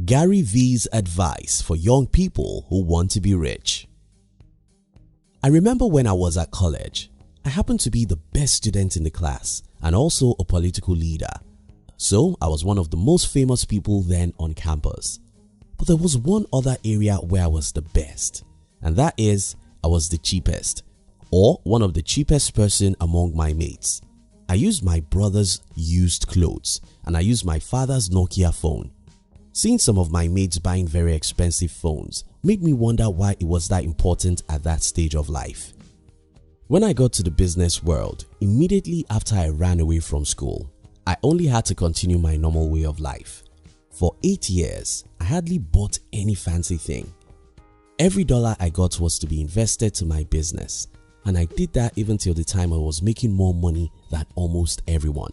Gary V's advice for young people who want to be rich. I remember when I was at college, I happened to be the best student in the class and also a political leader. So I was one of the most famous people then on campus. But there was one other area where I was the best, and that is I was the cheapest, or one of the cheapest person among my mates. I used my brother's used clothes and I used my father's Nokia phone. Seeing some of my mates buying very expensive phones made me wonder why it was that important at that stage of life. When I got to the business world, immediately after I ran away from school, I only had to continue my normal way of life. For 8 years, I hardly bought any fancy thing. Every dollar I got was to be invested to my business, and I did that even till the time I was making more money than almost everyone.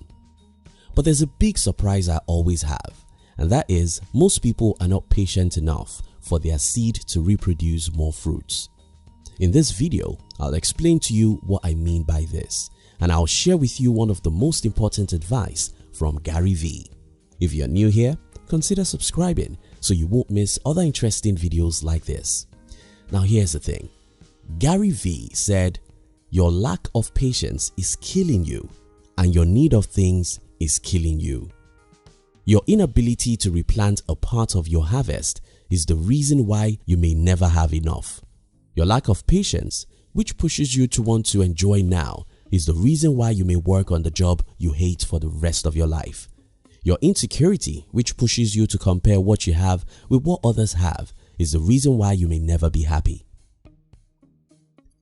But there's a big surprise I always have, and that is most people are not patient enough for their seed to reproduce more fruits. In this video, I'll explain to you what I mean by this, and I'll share with you one of the most important advice from Gary V. If you're new here, consider subscribing so you won't miss other interesting videos like this. Now here's the thing. Gary V said, your lack of patience is killing you and your need of things is killing you. Your inability to replant a part of your harvest is the reason why you may never have enough. Your lack of patience, which pushes you to want to enjoy now, is the reason why you may work on the job you hate for the rest of your life. Your insecurity, which pushes you to compare what you have with what others have, is the reason why you may never be happy.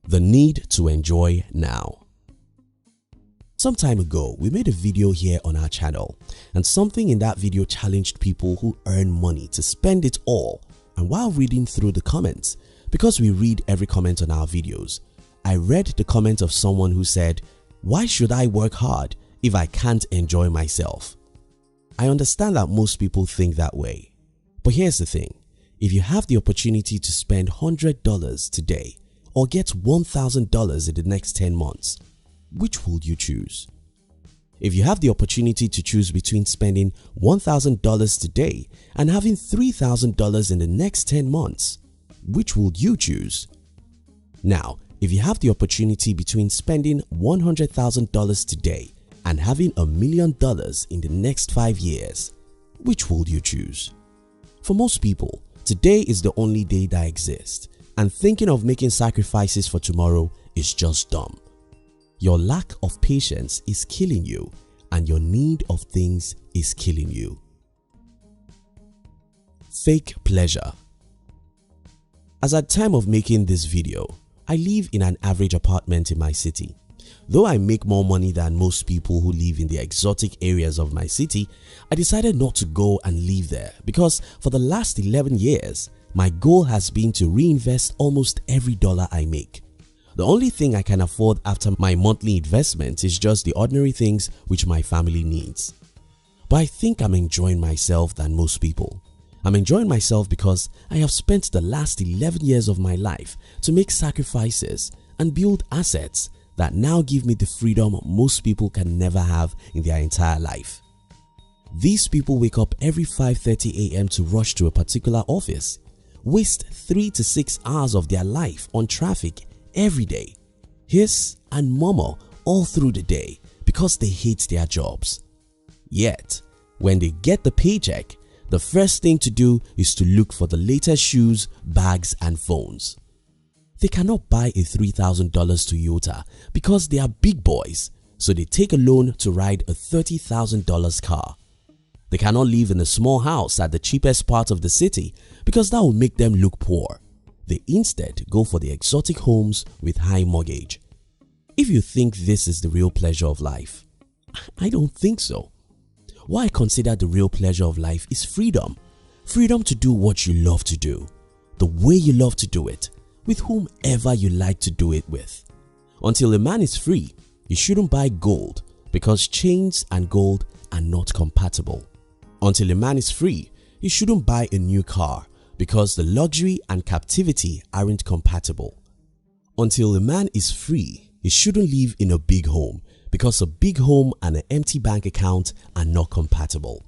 The need to enjoy now. Some time ago, we made a video here on our channel, and something in that video challenged people who earn money to spend it all. And while reading through the comments, because we read every comment on our videos, I read the comment of someone who said, "Why should I work hard if I can't enjoy myself?" I understand that most people think that way, but here's the thing. If you have the opportunity to spend $100 today or get $1,000 in the next 10 months, which will you choose? If you have the opportunity to choose between spending $1,000 today and having $3,000 in the next 10 months, which would you choose? Now, if you have the opportunity between spending $100,000 today and having $1 million in the next 5 years, which would you choose? For most people, today is the only day that exists, and thinking of making sacrifices for tomorrow is just dumb. Your lack of patience is killing you, and your need of things is killing you. Fake pleasure. As at time of making this video, I live in an average apartment in my city. Though I make more money than most people who live in the exotic areas of my city, I decided not to go and live there because for the last 11 years, my goal has been to reinvest almost every dollar I make. The only thing I can afford after my monthly investment is just the ordinary things which my family needs. But I think I'm enjoying myself than most people. I'm enjoying myself because I have spent the last 11 years of my life to make sacrifices and build assets that now give me the freedom most people can never have in their entire life. These people wake up every 5:30 a.m. to rush to a particular office, waste 3 to 6 hours of their life on traffic every day, hiss and murmur all through the day because they hate their jobs. Yet, when they get the paycheck, the first thing to do is to look for the latest shoes, bags and phones. They cannot buy a $3,000 Toyota because they are big boys, so they take a loan to ride a $30,000 car. They cannot live in a small house at the cheapest part of the city because that will make them look poor. They instead go for the exotic homes with high mortgage. If you think this is the real pleasure of life, I don't think so. What I consider the real pleasure of life is freedom. Freedom to do what you love to do, the way you love to do it, with whomever you like to do it with. Until a man is free, he shouldn't buy gold because chains and gold are not compatible. Until a man is free, he shouldn't buy a new car because the luxury and captivity aren't compatible. Until a man is free, he shouldn't live in a big home because a big home and an empty bank account are not compatible.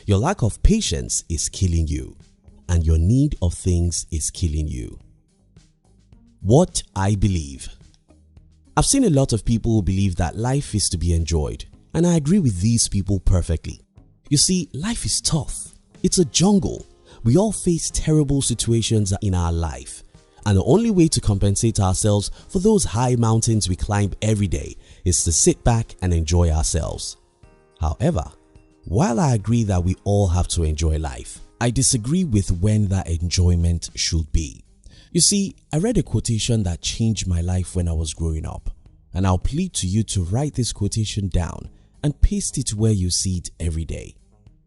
Your lack of patience is killing you, and your need of things is killing you. What I believe. I've seen a lot of people who believe that life is to be enjoyed, and I agree with these people perfectly. You see, life is tough. It's a jungle. We all face terrible situations in our life, and the only way to compensate ourselves for those high mountains we climb every day is to sit back and enjoy ourselves. However, while I agree that we all have to enjoy life, I disagree with when that enjoyment should be. You see, I read a quotation that changed my life when I was growing up, and I'll plead to you to write this quotation down and paste it where you see it every day.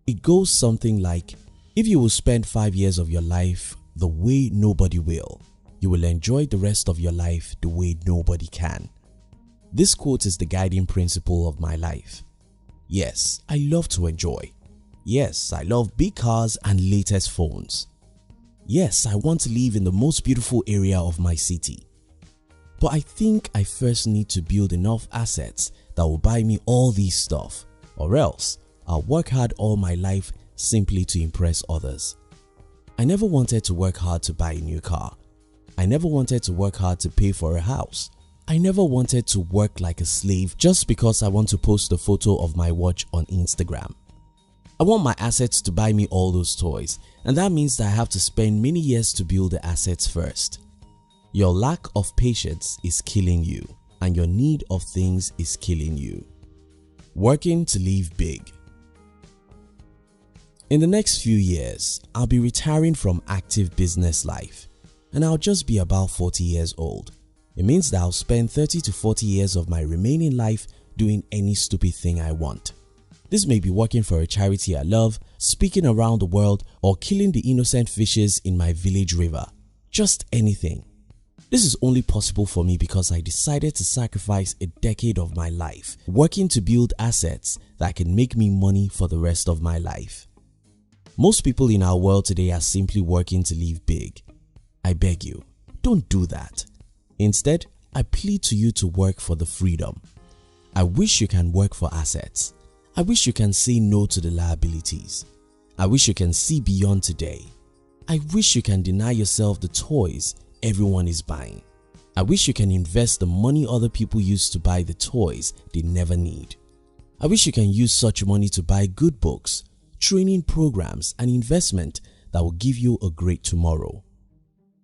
It goes something like, if you will spend 5 years of your life the way nobody will, you will enjoy the rest of your life the way nobody can. This quote is the guiding principle of my life. Yes, I love to enjoy. Yes, I love big cars and latest phones. Yes, I want to live in the most beautiful area of my city. But I think I first need to build enough assets that will buy me all these stuff, or else I'll work hard all my life simply to impress others. I never wanted to work hard to buy a new car. I never wanted to work hard to pay for a house. I never wanted to work like a slave just because I want to post a photo of my watch on Instagram. I want my assets to buy me all those toys, and that means that I have to spend many years to build the assets first. Your lack of patience is killing you, and your need of things is killing you. Working to live big. In the next few years, I'll be retiring from active business life, and I'll just be about 40 years old. It means that I'll spend 30 to 40 years of my remaining life doing any stupid thing I want. This may be working for a charity I love, speaking around the world, or killing the innocent fishes in my village river. Just anything. This is only possible for me because I decided to sacrifice a decade of my life working to build assets that can make me money for the rest of my life. Most people in our world today are simply working to live big. I beg you, don't do that. Instead, I plead to you to work for the freedom. I wish you can work for assets. I wish you can say no to the liabilities. I wish you can see beyond today. I wish you can deny yourself the toys everyone is buying. I wish you can invest the money other people use to buy the toys they never need. I wish you can use such money to buy good books, training programs, and investment that will give you a great tomorrow.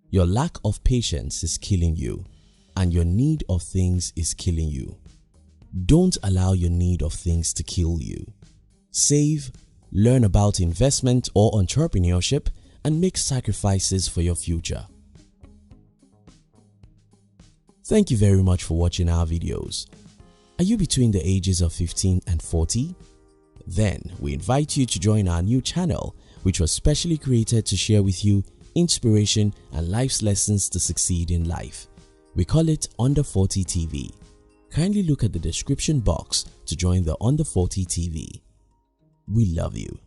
Your lack of patience is killing you, and your need of things is killing you. Don't allow your need of things to kill you. Save, learn about investment or entrepreneurship, and make sacrifices for your future. Thank you very much for watching our videos. Are you between the ages of 15 and 40? Then we invite you to join our new channel, which was specially created to share with you inspiration and life's lessons to succeed in life. We call it Under 40 TV. Kindly look at the description box to join the Under 40 TV. We love you.